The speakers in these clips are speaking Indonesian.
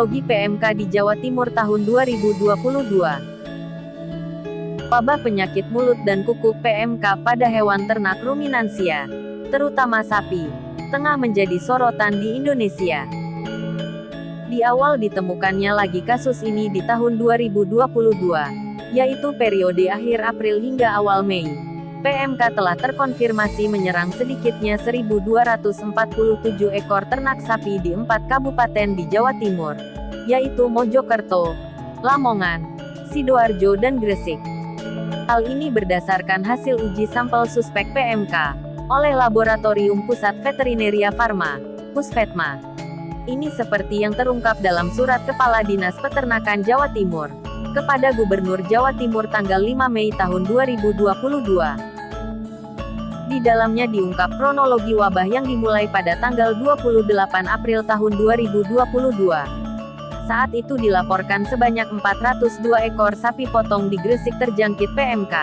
kronologi PMK di Jawa Timur tahun 2022. Wabah penyakit mulut dan kuku PMK pada hewan ternak ruminansia, terutama sapi, tengah menjadi sorotan di Indonesia. Di awal ditemukannya lagi kasus ini di tahun 2022, yaitu periode akhir April hingga awal Mei. PMK telah terkonfirmasi menyerang sedikitnya 1.247 ekor ternak sapi di 4 kabupaten di Jawa Timur, yaitu Mojokerto, Lamongan, Sidoarjo dan Gresik. Hal ini berdasarkan hasil uji sampel suspek PMK oleh Laboratorium Pusat Veterinaria Farma, Pusvetma. Ini seperti yang terungkap dalam surat Kepala Dinas Peternakan Jawa Timur kepada Gubernur Jawa Timur tanggal 5 Mei tahun 2022. Di dalamnya diungkap kronologi wabah yang dimulai pada tanggal 28 April tahun 2022. Saat itu dilaporkan sebanyak 402 ekor sapi potong di Gresik terjangkit PMK.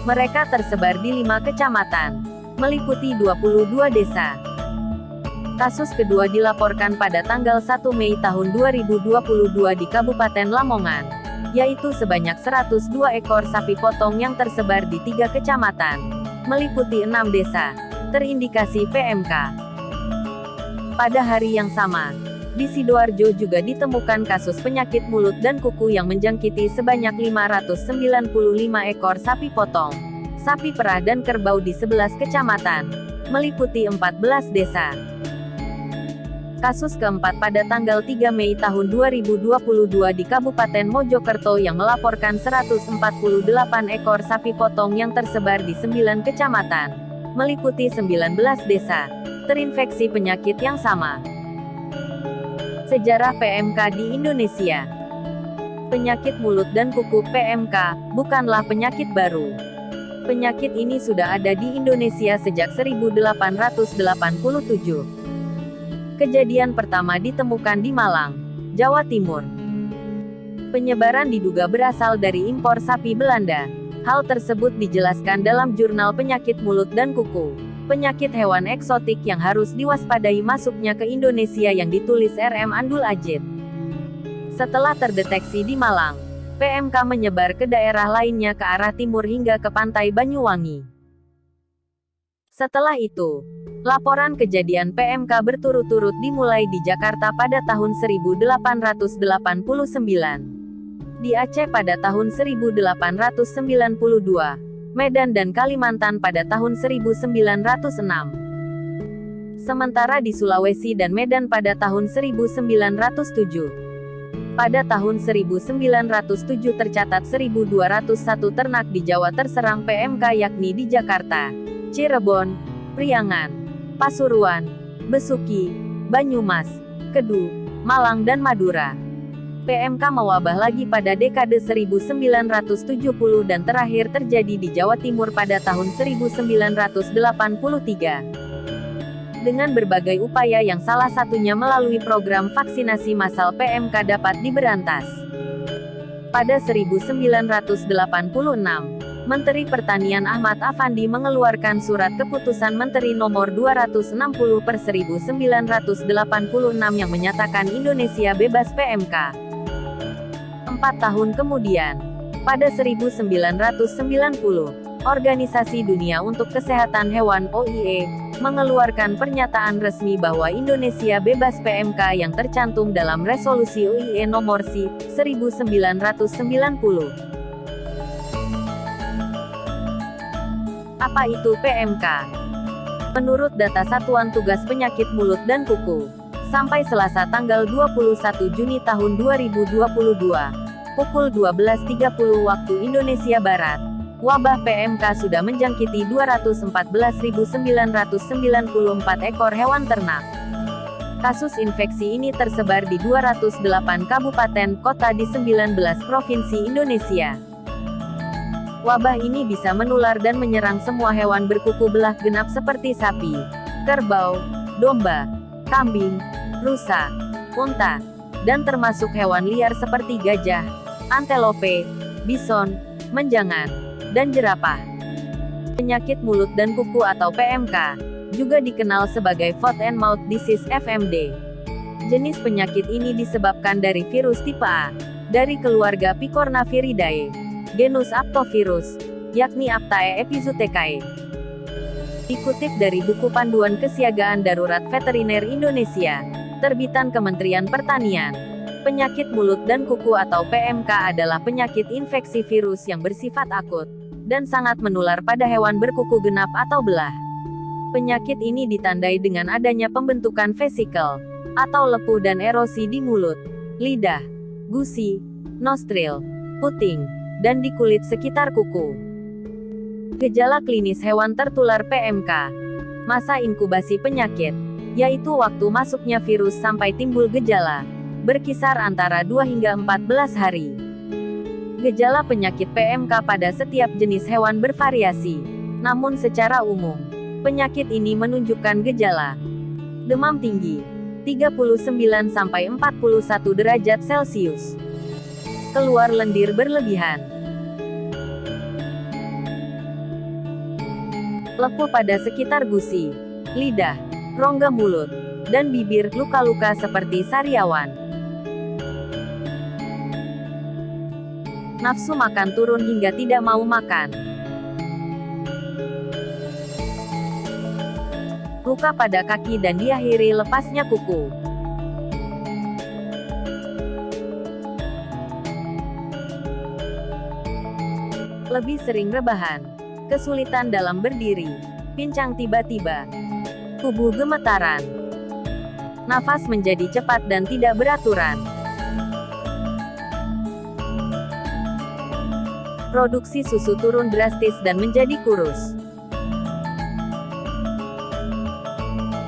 Mereka tersebar di 5 kecamatan, meliputi 22 desa. Kasus kedua dilaporkan pada tanggal 1 Mei tahun 2022 di Kabupaten Lamongan, yaitu sebanyak 102 ekor sapi potong yang tersebar di 3 kecamatan, meliputi 6 desa, terindikasi PMK. Pada hari yang sama, di Sidoarjo juga ditemukan kasus penyakit mulut dan kuku yang menjangkiti sebanyak 595 ekor sapi potong, sapi perah dan kerbau di 11 kecamatan, meliputi 14 desa. Kasus keempat pada tanggal 3 Mei tahun 2022 di Kabupaten Mojokerto yang melaporkan 148 ekor sapi potong yang tersebar di 9 kecamatan, meliputi 19 desa, terinfeksi penyakit yang sama. Sejarah PMK di Indonesia. Penyakit mulut dan kuku PMK bukanlah penyakit baru. Penyakit ini sudah ada di Indonesia sejak 1887. Kejadian pertama ditemukan di Malang, Jawa Timur. Penyebaran diduga berasal dari impor sapi Belanda. Hal tersebut dijelaskan dalam jurnal penyakit mulut dan kuku, penyakit hewan eksotik yang harus diwaspadai masuknya ke Indonesia yang ditulis RM Andul Ajit. Setelah terdeteksi di Malang, PMK menyebar ke daerah lainnya ke arah timur hingga ke pantai Banyuwangi. Setelah itu, laporan kejadian PMK berturut-turut dimulai di Jakarta pada tahun 1889, di Aceh pada tahun 1892, Medan dan Kalimantan pada tahun 1906. Sementara di Sulawesi dan Medan pada tahun 1907. Pada tahun 1907 tercatat 1.201 ternak di Jawa terserang PMK yakni di Jakarta, Cirebon, Priangan, Pasuruan, Besuki, Banyumas, Kedu, Malang dan Madura. PMK mewabah lagi pada dekade 1970 dan terakhir terjadi di Jawa Timur pada tahun 1983. Dengan berbagai upaya yang salah satunya melalui program vaksinasi massal PMK dapat diberantas. Pada 1986, Menteri Pertanian Ahmad Affandi mengeluarkan surat keputusan Menteri Nomor 260/1986 yang menyatakan Indonesia bebas PMK. 4 tahun kemudian, pada 1990, Organisasi Dunia untuk Kesehatan Hewan (OIE) mengeluarkan pernyataan resmi bahwa Indonesia bebas PMK yang tercantum dalam resolusi OIE nomor C/1990. Apa itu PMK? Menurut data Satuan Tugas Penyakit Mulut dan Kuku, sampai Selasa tanggal 21 Juni tahun 2022, pukul 12.30 waktu Indonesia Barat, wabah PMK sudah menjangkiti 214.994 ekor hewan ternak. Kasus infeksi ini tersebar di 208 kabupaten kota di 19 provinsi Indonesia. Wabah ini bisa menular dan menyerang semua hewan berkuku belah genap seperti sapi, kerbau, domba, kambing, rusa, unta, dan termasuk hewan liar seperti gajah, antelope, bison, menjangan, dan jerapah. Penyakit mulut dan kuku atau PMK, juga dikenal sebagai Foot and Mouth Disease (FMD), Jenis penyakit ini disebabkan dari virus tipe A, dari keluarga Picornaviridae, genus Aptovirus, yakni Aptae epizoothecae. Dikutip dari buku Panduan Kesiagaan Darurat Veteriner Indonesia, terbitan Kementerian Pertanian, penyakit mulut dan kuku atau PMK adalah penyakit infeksi virus yang bersifat akut, dan sangat menular pada hewan berkuku genap atau belah. Penyakit ini ditandai dengan adanya pembentukan vesikel, atau lepuh dan erosi di mulut, lidah, gusi, nostril, puting, dan di kulit sekitar kuku. Gejala klinis hewan tertular PMK. Masa inkubasi penyakit, yaitu waktu masuknya virus sampai timbul gejala, berkisar antara 2 hingga 14 hari. Gejala penyakit PMK pada setiap jenis hewan bervariasi, namun secara umum, penyakit ini menunjukkan gejala demam tinggi, 39–41 derajat Celcius, keluar lendir berlebihan, lepuh pada sekitar gusi, lidah, rongga mulut, dan bibir, luka-luka seperti sariawan. Nafsu makan turun hingga tidak mau makan. Luka pada kaki dan diakhiri lepasnya kuku. Lebih sering rebahan, kesulitan dalam berdiri, pincang tiba-tiba, tubuh gemetaran, nafas menjadi cepat dan tidak beraturan. Produksi susu turun drastis dan menjadi kurus.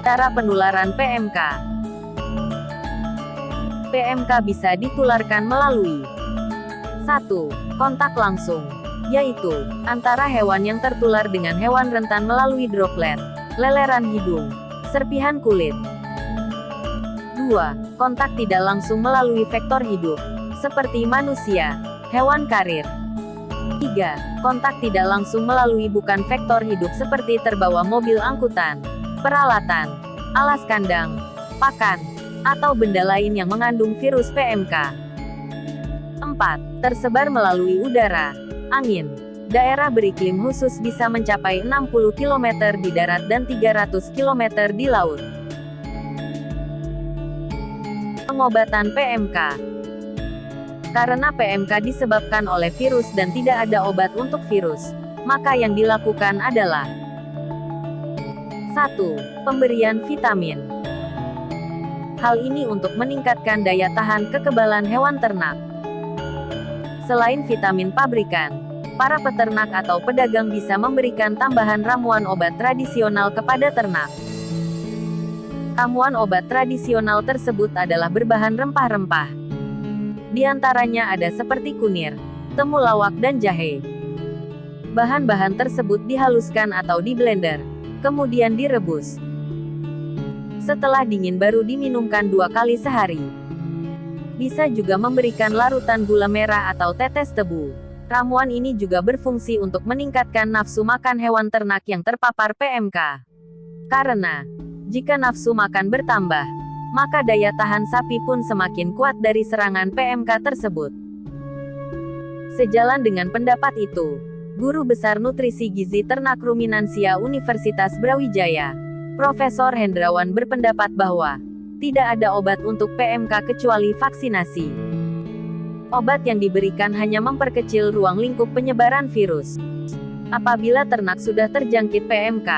Cara penularan PMK. PMK bisa ditularkan melalui 1. Kontak langsung, yaitu antara hewan yang tertular dengan hewan rentan melalui droplet, leleran hidung, serpihan kulit. 2. Kontak tidak langsung melalui vektor hidup, seperti manusia, hewan karir. 3. Kontak tidak langsung melalui bukan vektor hidup seperti terbawa mobil angkutan, peralatan, alas kandang, pakan, atau benda lain yang mengandung virus PMK. 4. Tersebar melalui udara, angin. Daerah beriklim khusus bisa mencapai 60 km di darat dan 300 km di laut. Pengobatan PMK. Karena PMK disebabkan oleh virus dan tidak ada obat untuk virus, maka yang dilakukan adalah 1. Pemberian vitamin. Hal ini untuk meningkatkan daya tahan kekebalan hewan ternak. Selain vitamin pabrikan, para peternak atau pedagang bisa memberikan tambahan ramuan obat tradisional kepada ternak. Ramuan obat tradisional tersebut adalah berbahan rempah-rempah. Di antaranya ada seperti kunir, temulawak dan jahe. Bahan-bahan tersebut dihaluskan atau di-blender, kemudian direbus. Setelah dingin baru diminumkan 2 kali sehari. Bisa juga memberikan larutan gula merah atau tetes tebu. Ramuan ini juga berfungsi untuk meningkatkan nafsu makan hewan ternak yang terpapar PMK. Karena, jika nafsu makan bertambah, maka daya tahan sapi pun semakin kuat dari serangan PMK tersebut. Sejalan dengan pendapat itu, Guru Besar Nutrisi Gizi Ternak Ruminansia Universitas Brawijaya, Profesor Hendrawan berpendapat bahwa tidak ada obat untuk PMK kecuali vaksinasi. Obat yang diberikan hanya memperkecil ruang lingkup penyebaran virus. Apabila ternak sudah terjangkit PMK,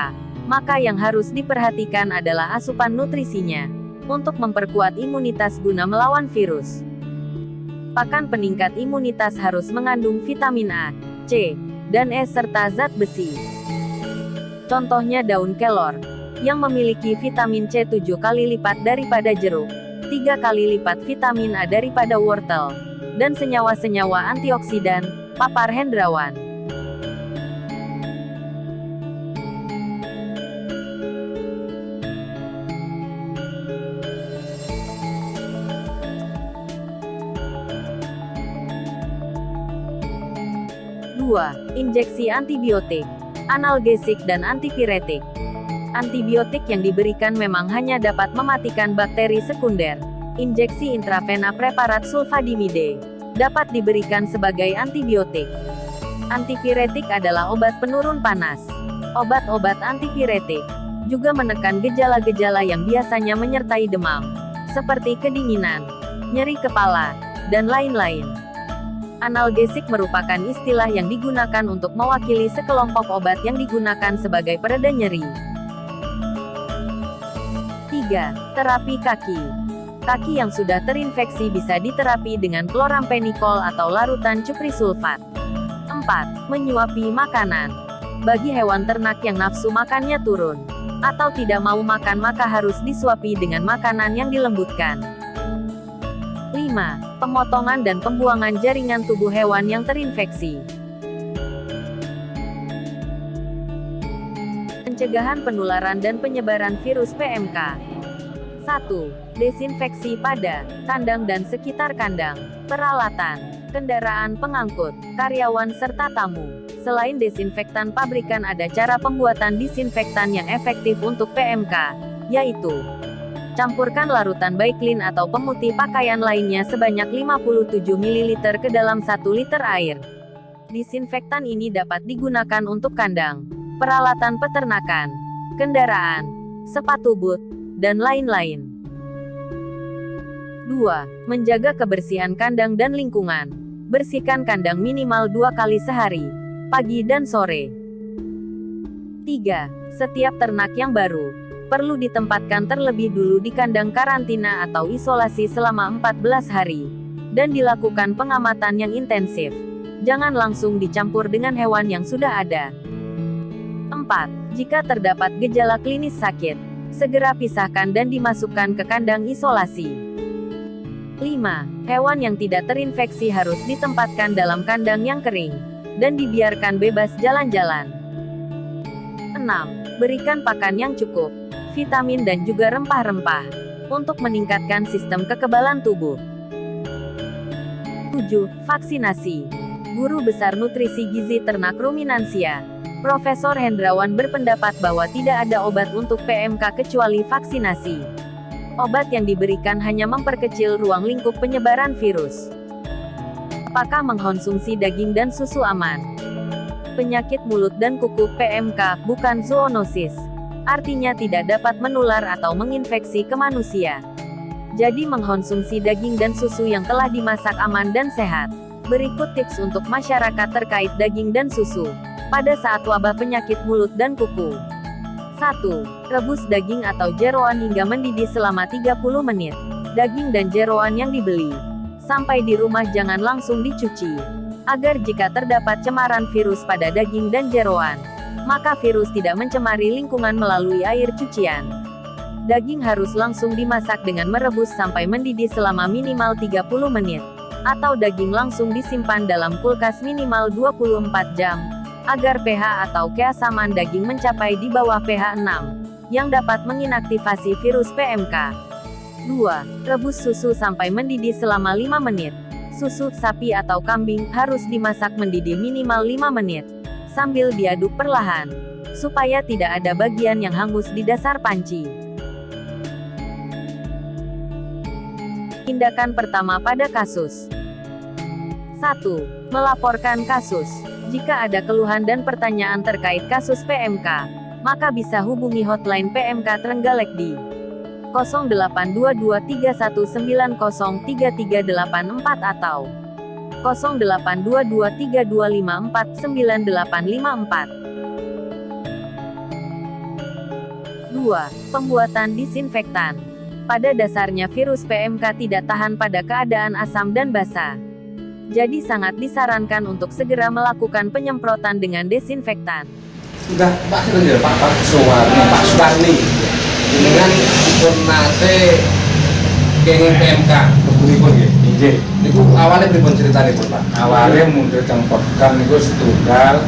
maka yang harus diperhatikan adalah asupan nutrisinya untuk memperkuat imunitas guna melawan virus. Pakan peningkat imunitas harus mengandung vitamin A, C, dan E serta zat besi. Contohnya daun kelor, yang memiliki vitamin C 7 kali lipat daripada jeruk, 3 kali lipat vitamin A daripada wortel, dan senyawa-senyawa antioksidan, papar Hendrawan. Injeksi antibiotik, analgesik dan antipiretik. Antibiotik yang diberikan memang hanya dapat mematikan bakteri sekunder. Injeksi intravena preparat sulfadimide dapat diberikan sebagai antibiotik. Antipiretik adalah obat penurun panas. Obat-obat antipiretik juga menekan gejala-gejala yang biasanya menyertai demam, seperti kedinginan, nyeri kepala, dan lain-lain. Analgesik merupakan istilah yang digunakan untuk mewakili sekelompok obat yang digunakan sebagai pereda nyeri. 3. Terapi kaki. Kaki yang sudah terinfeksi bisa diterapi dengan klorampenikol atau larutan cuprisulfat. 4. Menyuapi makanan. Bagi hewan ternak yang nafsu makannya turun, atau tidak mau makan maka harus disuapi dengan makanan yang dilembutkan. 5. Pemotongan dan pembuangan jaringan tubuh hewan yang terinfeksi. Pencegahan penularan dan penyebaran virus PMK. 1. Desinfeksi pada kandang dan sekitar kandang, peralatan, kendaraan pengangkut, karyawan serta tamu. Selain desinfektan pabrikan ada cara pembuatan disinfektan yang efektif untuk PMK, yaitu campurkan larutan Baiklin atau pemutih pakaian lainnya sebanyak 57 ml ke dalam 1 liter air. Disinfektan ini dapat digunakan untuk kandang, peralatan peternakan, kendaraan, sepatu boot, dan lain-lain. 2. Menjaga kebersihan kandang dan lingkungan. Bersihkan kandang minimal 2 kali sehari, pagi dan sore. 3. Setiap ternak yang baru perlu ditempatkan terlebih dulu di kandang karantina atau isolasi selama 14 hari, dan dilakukan pengamatan yang intensif. Jangan langsung dicampur dengan hewan yang sudah ada. 4. Jika terdapat gejala klinis sakit, segera pisahkan dan dimasukkan ke kandang isolasi. 5. Hewan yang tidak terinfeksi harus ditempatkan dalam kandang yang kering, dan dibiarkan bebas jalan-jalan. 6. Berikan pakan yang cukup, vitamin dan juga rempah-rempah, untuk meningkatkan sistem kekebalan tubuh. 7. Vaksinasi. Guru Besar Nutrisi Gizi Ternak Ruminansia, Profesor Hendrawan berpendapat bahwa tidak ada obat untuk PMK kecuali vaksinasi. Obat yang diberikan hanya memperkecil ruang lingkup penyebaran virus. Apakah mengkonsumsi daging dan susu aman? Penyakit mulut dan kuku PMK bukan zoonosis. Artinya tidak dapat menular atau menginfeksi ke manusia. Jadi mengkonsumsi daging dan susu yang telah dimasak aman dan sehat. Berikut tips untuk masyarakat terkait daging dan susu pada saat wabah penyakit mulut dan kuku. 1. Rebus daging atau jeroan hingga mendidih selama 30 menit. Daging dan jeroan yang dibeli sampai di rumah jangan langsung dicuci, agar jika terdapat cemaran virus pada daging dan jeroan, maka virus tidak mencemari lingkungan melalui air cucian. Daging harus langsung dimasak dengan merebus sampai mendidih selama minimal 30 menit, atau daging langsung disimpan dalam kulkas minimal 24 jam, agar pH atau keasaman daging mencapai di bawah pH 6, yang dapat menginaktivasi virus PMK. 2. Rebus susu sampai mendidih selama 5 menit. Susu sapi atau kambing harus dimasak mendidih minimal 5 menit, sambil diaduk perlahan, supaya tidak ada bagian yang hangus di dasar panci. Tindakan pertama pada kasus. 1. Melaporkan kasus. Jika ada keluhan dan pertanyaan terkait kasus PMK, maka bisa hubungi hotline PMK Trenggalek di 082231903384 atau 082225498854. 2. Pembuatan disinfektan. Pada dasarnya virus PMK tidak tahan pada keadaan asam dan basa. Jadi sangat disarankan untuk segera melakukan penyemprotan dengan desinfektan. Sudah Pak Sirengga, Pak Suwarni, ini kan pun nate kenging PMK, beberipun ya. Itu awalnya pripun ceritanya pun Pak? Awalnya muncul cengkotkan itu setunggal,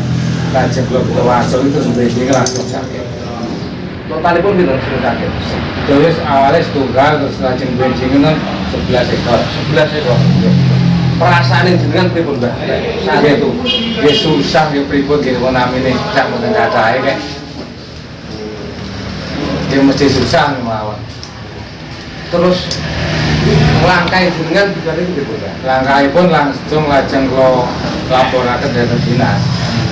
lajeng kula waso itu sebenarnya langsung sakit. Totalnya pun kita sakit. Terus awalnya setunggal, terus lajeng benjing itu 11 ekor. Perasaan jenengan pripun Mbak? Saat itu dia susah ya pripun gitu namine cak mboten cacahe kayak. dia mesti susah melawan. Terus langkah jenengan pribadi pripun, Pak? Langkahipun langsung lajeng kula laporaken dhateng dinas.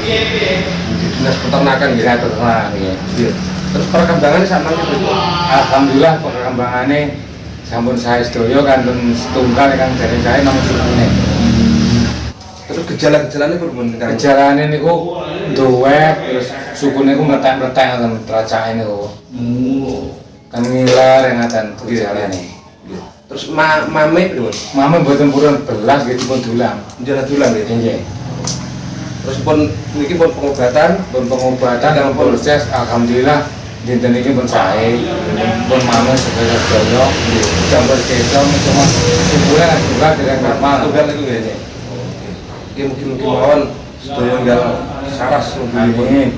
Di Dinas Peternakan gitu. Dinas Peternakan nggih. Iya. Terus perkembangannya sampeyan pripun? Alhamdulillah perkembangane sampun saya sedaya kanten setunggal ingkang dari saya namung sukune. Terus gejala-gejalanya pripun? Gejalane niku duwek terus sukune niku meletek-meletek ngoten tracake niku. Kan ngiler ngaten gejalane. Iya. Terus mame pripun? Mama mboten purun belas nggih dipun dulang. Jalan dulang ya. Nggih. Terus pun niki pun pengobatan, Pun pengobatan dan proses alhamdulillah dinten iki pun sae. Pun mama sedaya jambar desa cuma sebulan juga dengan normal. tunggal niku ya. Oke. Mungkin mawon sedaya nggal saras mungkin. Amin.